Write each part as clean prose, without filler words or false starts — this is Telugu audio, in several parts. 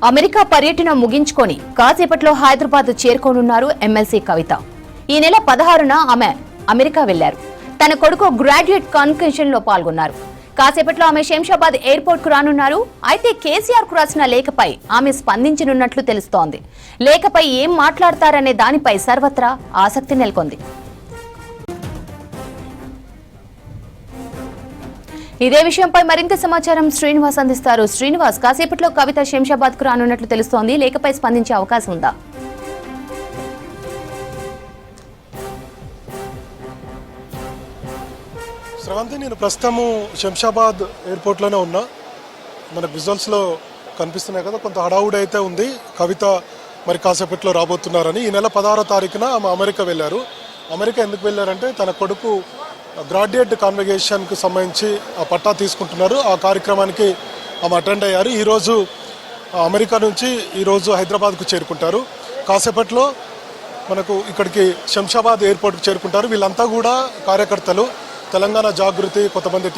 అమెరికా పర్యటన ముగించుకొని కాసేపట్లో హైదరాబాద్ చేరుకోనున్నారు ఎమ్మెల్సీ కవిత. ఈ నెల 16న ఆమె అమెరికా వెళ్లారు. తన కొడుకు గ్రాడ్యుయేట్ కాన్వెన్షన్ లో పాల్గొన్నారు. కాసేపట్లో ఆమె శంషాబాద్ ఎయిర్పోర్ట్ కు రానున్నారు. అయితే కేసీఆర్ కు రాసిన లేఖపై ఆమె స్పందించనున్నట్లు తెలుస్తోంది. లేఖపై ఏం మాట్లాడతారనే దానిపై సర్వత్రా ఆసక్తి నెలకొంది. ఇదే విషయంపై మరింత సమాచారం శ్రీనివాస్ అందిస్తారు. శ్రీనివాస్, కాసేపట్లో కవిత శంషాబాద్ కు రానున్నట్లు తెలుస్తోంది. లేఖపై స్పందించే అవకాశం ఉందా? శ్రవంతి, నేను ప్రస్తుతము శంషాబాద్ ఎయిర్పోర్ట్లోనే ఉన్నా. మన విజువల్స్లో కనిపిస్తున్నాయి కదా, కొంత హడావుడి అయితే ఉంది. కవిత మరి కాసేపట్లో రాబోతున్నారని. ఈ నెల 16వ తారీఖున ఆమె అమెరికా వెళ్ళారు. అమెరికా ఎందుకు వెళ్ళారంటే తన కొడుకు గ్రాడ్యుయేట్ కాన్వకేషన్కి సంబంధించి ఆ పట్టా తీసుకుంటున్నారు. ఆ కార్యక్రమానికి ఆమె అటెండ్ అయ్యారు. ఈరోజు అమెరికా నుంచి ఈరోజు హైదరాబాద్కు చేరుకుంటారు. కాసేపట్లో మనకు ఇక్కడికి శంషాబాద్ ఎయిర్పోర్ట్కి చేరుకుంటారు. వీళ్ళంతా కూడా కార్యకర్తలు, తెలంగాణ జాగృతి, కొంతమంది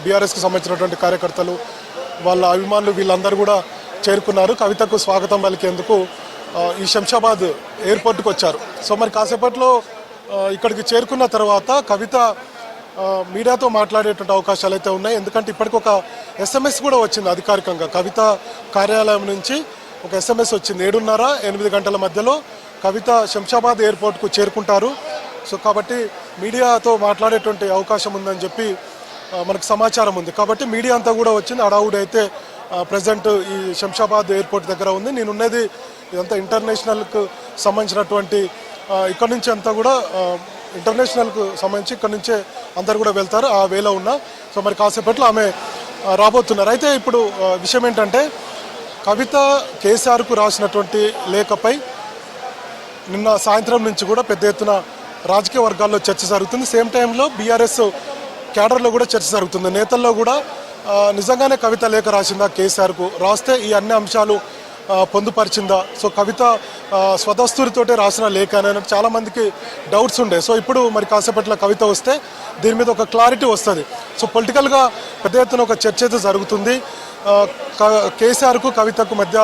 బీఆర్ఎస్కి సంబంధించినటువంటి కార్యకర్తలు, వాళ్ళ అభిమానులు, వీళ్ళందరూ కూడా చేరుకున్నారు. కవితకు స్వాగతం పలికేందుకు ఈ శంషాబాద్ ఎయిర్పోర్ట్కి వచ్చారు. సో మరి కాసేపట్లో ఇక్కడికి చేరుకున్న తర్వాత కవిత మీడియాతో మాట్లాడేటువంటి అవకాశాలు అయితే ఉన్నాయి. ఎందుకంటే ఇప్పటికి ఒక SMS కూడా వచ్చింది అధికారికంగా. కవిత కార్యాలయం నుంచి ఒక SMS వచ్చింది. 7:30-8 గంటల మధ్యలో కవిత శంషాబాద్ ఎయిర్పోర్ట్కు చేరుకుంటారు. సో కాబట్టి మీడియాతో మాట్లాడేటువంటి అవకాశం ఉందని చెప్పి మనకు సమాచారం ఉంది. కాబట్టి మీడియా అంతా కూడా వచ్చింది. హడావుడి అయితే ప్రజెంట్ ఈ శంషాబాద్ ఎయిర్పోర్ట్ దగ్గర ఉంది. నేనున్నది ఇదంతా ఇంటర్నేషనల్కు సంబంధించినటువంటి, ఇక్కడ నుంచి అంతా కూడా ఇంటర్నేషనల్కు సంబంధించి ఇక్కడ నుంచే అందరు కూడా వెళ్తారు. ఆ వేలో ఉన్నా. సో మరి కాసేపట్లో ఆమె రాబోతున్నారు. అయితే ఇప్పుడు విషయం ఏంటంటే, కవిత కేసీఆర్కు రాసినటువంటి లేఖపై నిన్న సాయంత్రం నుంచి కూడా పెద్ద ఎత్తున రాజకీయ వర్గాల్లో చర్చ జరుగుతుంది. సేమ్ టైంలో బీఆర్ఎస్ క్యాడర్లో కూడా చర్చ జరుగుతుంది. నేతల్లో కూడా నిజంగానే కవిత లేఖ రాసిందా, కేసీఆర్కు రాస్తే ఈ అన్ని అంశాలు పొందుపరిచిందా, సో కవిత స్వదస్తూరితోటే రాసిన లేఖ అనేది చాలామందికి డౌట్స్ ఉండే. సో ఇప్పుడు మరి కాసేపట్లో కవిత వస్తే దీని మీద ఒక క్లారిటీ వస్తుంది. సో పొలిటికల్గా పెద్ద ఎత్తున ఒక చర్చ అయితే జరుగుతుంది. కేసీఆర్కు కవితకు మధ్య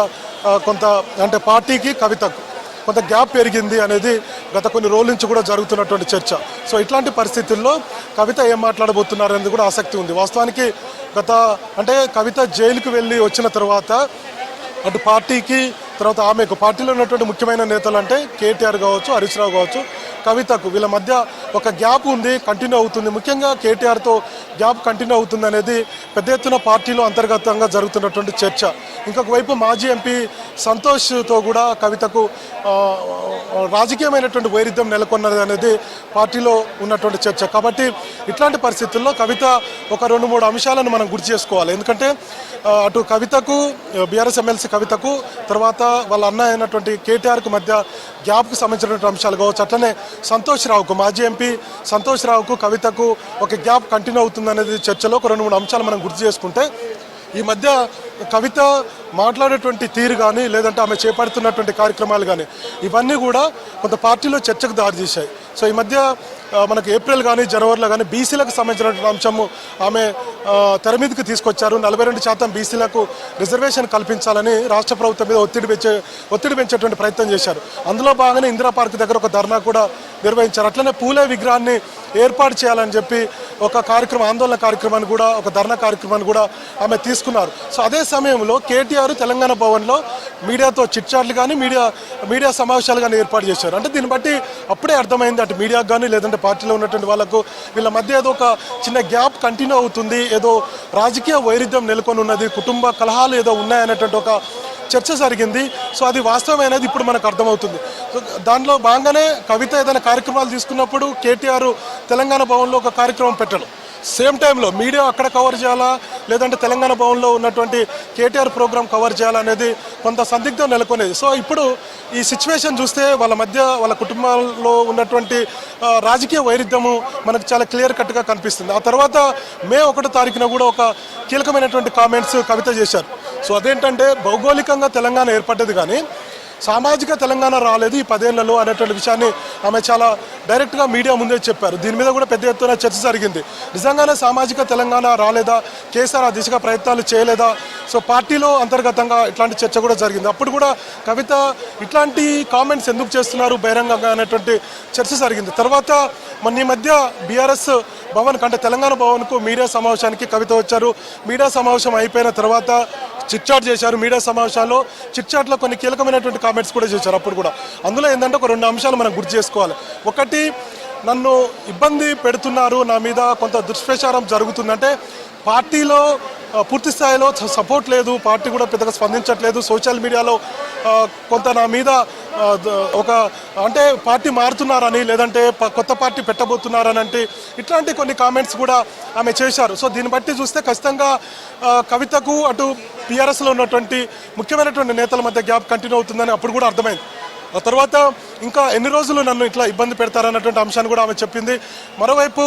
కొంత, అంటే పార్టీకి కవితకు కొంత గ్యాప్ పెరిగింది అనేది గత కొన్ని రోజుల నుంచి కూడా జరుగుతున్నటువంటి చర్చ. సో ఇట్లాంటి పరిస్థితుల్లో కవిత ఏం మాట్లాడబోతున్నారు అనేది కూడా ఆసక్తి ఉంది. వాస్తవానికి అంటే కవిత జైలుకు వెళ్ళి వచ్చిన తర్వాత అటు పార్టీకి, తర్వాత ఆమెకు పార్టీలో ఉన్నటువంటి ముఖ్యమైన నేతలు అంటే కేటీఆర్ కావచ్చు, హరీష్ రావు కావచ్చు, కవితకు వీళ్ళ మధ్య ఒక గ్యాప్ ఉంది, కంటిన్యూ అవుతుంది. ముఖ్యంగా కేటీఆర్తో గ్యాప్ కంటిన్యూ అవుతుంది అనేది పెద్ద ఎత్తున పార్టీలో అంతర్గతంగా జరుగుతున్నటువంటి చర్చ. ఇంకొక వైపు మాజీ ఎంపీ సంతోష్తో కూడా కవితకు రాజకీయమైనటువంటి వైరుధ్యం నెలకొన్నది అనేది పార్టీలో ఉన్నటువంటి చర్చ. కాబట్టి ఇట్లాంటి పరిస్థితుల్లో కవిత ఒక 2-3 అంశాలను మనం గుర్తు చేసుకోవాలి. ఎందుకంటే అటు కవితకు, బీఆర్ఎస్ ఎమ్మెల్సీ కవితకు, తర్వాత వాళ్ళ అన్న అయినటువంటి కేటీఆర్కు మధ్య గ్యాప్కు సంబంధించినటువంటి అంశాలు కావచ్చు. అట్లనే సంతోష్ రావుకు, మాజీ ఎంపీ సంతోష్ రావుకు కవితకు ఒక గ్యాప్ కంటిన్యూ అవుతుంది అనేది చర్చలో ఒక 2-3 అంశాలు మనం గుర్తు చేసుకుంటే, ఈ మధ్య కవిత మాట్లాడేటువంటి తీరు కానీ, లేదంటే ఆమె చేపడుతున్నటువంటి కార్యక్రమాలు కానీ, ఇవన్నీ కూడా కొంత పార్టీలో చర్చకు దారితీశాయి. సో ఈ మధ్య మనకు ఏప్రిల్ కానీ జనవరిలో కానీ బీసీలకు సంబంధించినటువంటి అంశము ఆమె తెర మీదకి తీసుకొచ్చారు. 42% బీసీలకు రిజర్వేషన్ కల్పించాలని రాష్ట్ర ప్రభుత్వం మీద ఒత్తిడి పెంచేటువంటి ప్రయత్నం చేశారు. అందులో భాగంగానే ఇందిరా పార్క్ దగ్గర ఒక ధర్నా కూడా నిర్వహించారు. అట్లనే పూలే విగ్రహాన్ని ఏర్పాటు చేయాలని చెప్పి ఒక ఆందోళన కార్యక్రమాన్ని కూడా, ఒక ధర్నా కార్యక్రమాన్ని కూడా ఆమె తీసుకున్నారు. సో అదే సమయంలో కేటీఆర్ తెలంగాణ భవన్లో మీడియాతో చిట్చాట్లు కానీ, మీడియా సమావేశాలు కానీ ఏర్పాటు చేశారు. అంటే దీన్ని బట్టి అప్పుడే అర్థమైంది, అటు మీడియాకు కానీ లేదంటే పార్టీలో ఉన్నటువంటి వాళ్ళకు వీళ్ళ మధ్య ఏదో ఒక చిన్న గ్యాప్ కంటిన్యూ అవుతుంది, ఏదో రాజకీయ వైరుధ్యం నెలకొని ఉన్నది, కుటుంబ కలహాలు ఏదో ఉన్నాయనేటువంటి ఒక చర్చ జరిగింది. సో అది వాస్తవమైనది ఇప్పుడు మనకు అర్థమవుతుంది. సో దానిలో భాగంగానే కవిత ఏదైనా కార్యక్రమాలు తీసుకున్నప్పుడు కేటీఆర్ తెలంగాణ భవన్లో ఒక కార్యక్రమం పెట్టడం, సేమ్ టైంలో మీడియా అక్కడ కవర్ చేయాలా, లేదంటే తెలంగాణ భవన్లో ఉన్నటువంటి కేటీఆర్ ప్రోగ్రామ్ కవర్ చేయాలనేది కొంత సందిగ్ధం నెలకొనేది. సో ఇప్పుడు ఈ సిచ్యువేషన్ చూస్తే వాళ్ళ మధ్య, వాళ్ళ కుటుంబాల్లో ఉన్నటువంటి రాజకీయ వైరుధ్యము మనకు చాలా క్లియర్ కట్గా కనిపిస్తుంది. ఆ తర్వాత మే 1వ తారీఖున కూడా ఒక కీలకమైనటువంటి కామెంట్స్ కవిత చేశారు. సో అదేంటంటే, భౌగోళికంగా తెలంగాణ ఏర్పడ్డది కానీ సామాజిక తెలంగాణ రాలేదు ఈ 10 ఏళ్లలో అనేటువంటి విషయాన్ని ఆమె చాలా డైరెక్ట్గా మీడియా ముందే చెప్పారు. దీని మీద కూడా పెద్ద ఎత్తున చర్చ జరిగింది. నిజంగానే సామాజిక తెలంగాణ రాలేదా, కేసీఆర్ ఆ దిశగా ప్రయత్నాలు చేయలేదా, సో పార్టీలో అంతర్గతంగా ఇట్లాంటి చర్చ కూడా జరిగింది. అప్పుడు కూడా కవిత ఇట్లాంటి కామెంట్స్ ఎందుకు చేస్తున్నారు బహిరంగంగా అనేటువంటి చర్చ జరిగింది. తర్వాత ఈ మధ్య బీఆర్ఎస్ భవన్ అంటే తెలంగాణ భవన్కు మీడియా సమావేశానికి కవిత వచ్చారు. మీడియా సమావేశం అయిపోయిన తర్వాత చిట్చాట్ చేశారు. మీడియా సమావేశాల్లో చిట్చాట్లో కొన్ని కీలకమైనటువంటి కామెంట్స్ కూడా చేశారు. అప్పుడు కూడా అందులో ఏంటంటే ఒక 2 అంశాలు మనం గుర్తు చేసుకోవాలి. ఒకటి, నన్ను ఇబ్బంది పెడుతున్నారు, నా మీద కొంత దుష్ప్రచారం జరుగుతుందంటే పార్టీలో పూర్తి స్థాయిలో సపోర్ట్ లేదు, పార్టీ కూడా పెద్దగా స్పందించట్లేదు, సోషల్ మీడియాలో కొంత నా మీద ఒక అంటే పార్టీ మారుతున్నారని లేదంటే కొత్త పార్టీ పెట్టబోతున్నారని అంటే ఇట్లాంటి కొన్ని కామెంట్స్ కూడా ఆమె చేశారు. సో దీన్ని బట్టి చూస్తే ఖచ్చితంగా కవితకు అటు టీఆర్ఎస్లో ఉన్నటువంటి ముఖ్యమైనటువంటి నేతల మధ్య గ్యాప్ కంటిన్యూ అవుతుందని అప్పుడు కూడా అర్థమైంది. ఆ తర్వాత ఇంకా ఎన్ని రోజులు నన్ను ఇట్లా ఇబ్బంది పెడతారన్నటువంటి అంశాన్ని కూడా ఆమె చెప్పింది. మరోవైపు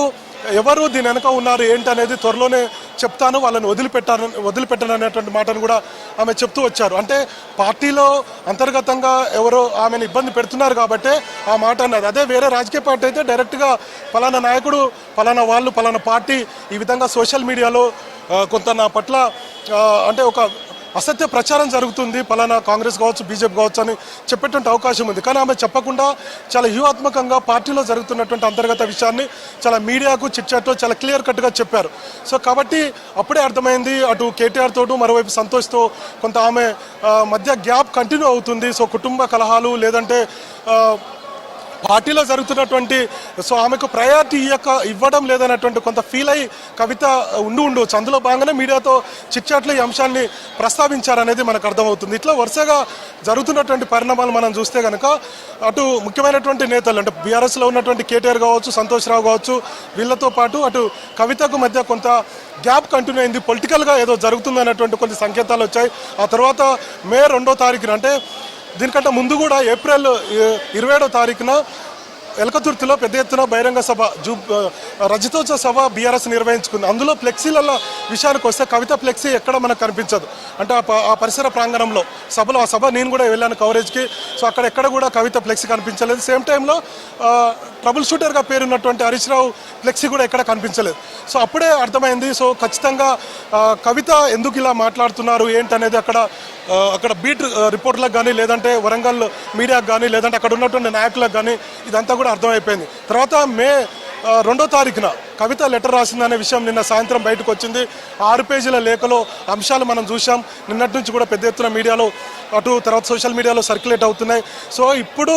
ఎవరు దీని వెనక ఉన్నారు ఏంటి అనేది త్వరలోనే చెప్తాను, వాళ్ళని వదిలిపెట్టను అనేటువంటి మాటను కూడా ఆమె చెప్తూ వచ్చారు. అంటే పార్టీలో అంతర్గతంగా ఎవరో ఆమెను ఇబ్బంది పెడుతున్నారు కాబట్టి ఆ మాట అన్నది. అదే వేరే రాజకీయ పార్టీ అయితే డైరెక్ట్గా పలానా నాయకుడు, పలానా వాళ్ళు, పలానా పార్టీ ఈ విధంగా సోషల్ మీడియాలో కొంత నా పట్ల అంటే ఒక అసత్య ప్రచారం జరుగుతుంది, పలానా కాంగ్రెస్ కావచ్చు, బీజేపీ కావచ్చు అని చెప్పేటువంటి అవకాశం ఉంది. కానీ ఆమె చెప్పకుండా చాలా వ్యూహాత్మకంగా పార్టీలో జరుగుతున్నటువంటి అంతర్గత విషయాన్ని చాలా మీడియాకు చిట్చాట్లో చాలా క్లియర్ కట్గా చెప్పారు. సో కాబట్టి అప్పుడే అర్థమైంది అటు కేటీఆర్ తోటి మరోవైపు సంతోష్తో కొంత ఆమె మధ్య గ్యాప్ కంటిన్యూ అవుతుంది. సో కుటుంబ కలహాలు లేదంటే పార్టీలో జరుగుతున్నటువంటి సో ఆమెకు ప్రయారిటీ ఇవ్వడం లేదన్నటువంటి కొంత ఫీల్ అయ్యి కవిత ఉండవచ్చు. అందులో భాగంగానే మీడియాతో చిట్చాట్లు ఈ అంశాన్ని ప్రస్తావించారనేది మనకు అర్థమవుతుంది. ఇట్లా వరుసగా జరుగుతున్నటువంటి పరిణామాలు మనం చూస్తే కనుక అటు ముఖ్యమైనటువంటి నేతలు అంటే బీఆర్ఎస్లో ఉన్నటువంటి కేటీఆర్ కావచ్చు, సంతోష్ రావు కావచ్చు, వీళ్ళతో పాటు అటు కవితకు మధ్య కొంత గ్యాప్ కంటిన్యూ అయింది. పొలిటికల్గా ఏదో జరుగుతుందన్నటువంటి కొన్ని సంకేతాలు వచ్చాయి. ఆ తర్వాత మే 2వ తారీఖున అంటే దీనికంటే ముందు కూడా ఏప్రిల్ 27వ తారీఖున ఎలకతుర్తిలో పెద్ద ఎత్తున బహిరంగ సభ రజతోత్సవ సభ బీఆర్ఎస్ నిర్వహించుకుంది. అందులో ఫ్లెక్సీల విషయానికి వస్తే కవిత ఫ్లెక్సీ ఎక్కడ మనకు కనిపించదు. అంటే ఆ పరిసర ప్రాంగణంలో సభలో ఆ సభ నేను కూడా వెళ్ళాను కవరేజ్కి. సో అక్కడ ఎక్కడ కూడా కవిత ఫ్లెక్సీ కనిపించలేదు. సేమ్ టైంలో ట్రబుల్ షూటర్గా పేరున్నటువంటి హరీష్ రావు ఫ్లెక్సీ కూడా ఎక్కడ కనిపించలేదు. సో అప్పుడే అర్థమైంది సో ఖచ్చితంగా కవిత ఎందుకు ఇలా మాట్లాడుతున్నారు ఏంటనేది అక్కడ బీట్ రిపోర్టర్లకు కానీ లేదంటే వరంగల్ మీడియాకు కానీ లేదంటే అక్కడ ఉన్నటువంటి నాయకులకు కానీ ఇదంతా కూడా అర్థమైపోయింది. తర్వాత మే 2వ తారీఖున కవిత లెటర్ రాసిందనే విషయం నిన్న సాయంత్రం బయటకు వచ్చింది. 6 పేజీల లేఖలో అంశాలు మనం చూసాం. నిన్నటి నుంచి కూడా పెద్ద ఎత్తున మీడియాలో అటు తర్వాత సోషల్ మీడియాలో సర్క్యులేట్ అవుతున్నాయి. సో ఇప్పుడు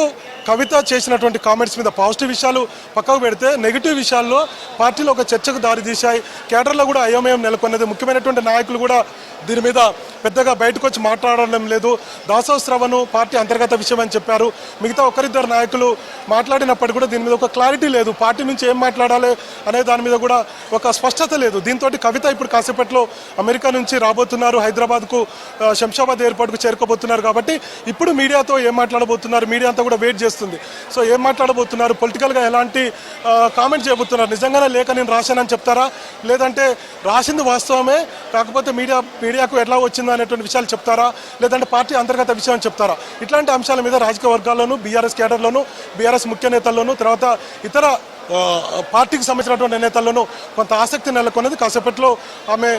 కవిత చేసినటువంటి కామెంట్స్ మీద పాజిటివ్ విషయాలు పక్కకు పెడితే నెగిటివ్ విషయాల్లో పార్టీలో ఒక చర్చకు దారితీశాయి. కేడర్లో కూడా అయోమయం నెలకొన్నది. ముఖ్యమైనటువంటి నాయకులు కూడా దీని మీద పెద్దగా బయటకు వచ్చి మాట్లాడడం లేదు. దాసోత్సవను పార్టీ అంతర్గత విషయం అని చెప్పారు. మిగతా ఒకరిద్దరు నాయకులు మాట్లాడినప్పటికీ కూడా దీని మీద ఒక క్లారిటీ లేదు. పార్టీ నుంచి ఏం మాట్లాడాలి అనే దాని మీద కూడా ఒక స్పష్టత లేదు. దీంతో కవిత ఇప్పుడు కాసేపట్లో అమెరికా నుంచి రాబోతున్నారు, హైదరాబాద్కు శంషాబాద్ ఎయిర్పోర్ట్కు చేరుకోబోతున్నారు. కాబట్టి ఇప్పుడు మీడియాతో ఏం మాట్లాడబోతున్నారు, మీడియా అంతా కూడా వెయిట్ చేస్తుంది. సో ఏం మాట్లాడబోతున్నారు, పొలిటికల్గా ఎలాంటి కామెంట్ చేయబోతున్నారు, నిజంగానే లేక నేను రాశానని చెప్తారా లేదంటే రాసింది వాస్తవమే కాకపోతే మీడియాకు ఎట్లా వచ్చిందా అనేటువంటి విషయాలు చెప్తారా లేదంటే పార్టీ అంతర్గత విషయం చెప్తారా? ఇట్లాంటి అంశాల మీద రాజకీయ వర్గాల్లోనూ బీఆర్ఎస్ కేడర్లోనూ బీఆర్ఎస్ ముఖ్య నేతల్లోనూ తర్వాత ఇతర పార్టీకి సంబంధించినటువంటి నేతల్లోనూ కొంత ఆసక్తి నెలకొన్నది. కాసేపట్లో ఆమె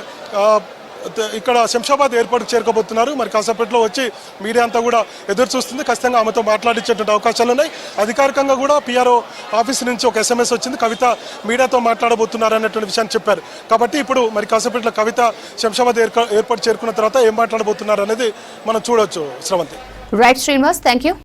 ఇక్కడ శంషాబాద్ ఎయిర్పోర్ట్కి చేరుకోబోతున్నారు. మరి కాసేపట్లో వచ్చి మీడియా అంతా కూడా ఎదురు చూస్తుంది. ఖచ్చితంగా ఆమెతో మాట్లాడించేటువంటి అవకాశాలు ఉన్నాయి. అధికారికంగా కూడా పిఆర్ఓ ఆఫీస్ నుంచి ఒక SMS వచ్చింది, కవిత మీడియాతో మాట్లాడబోతున్నారు అనేటువంటి విషయాన్ని చెప్పారు. కాబట్టి ఇప్పుడు మరి కాసేపట్లో కవిత శంషాబాద్ ఎయిర్పోర్ట్ చేరుకున్న తర్వాత ఏం మాట్లాడబోతున్నారు అనేది మనం చూడవచ్చు. Sravanthi. Right Srinivas, thank you.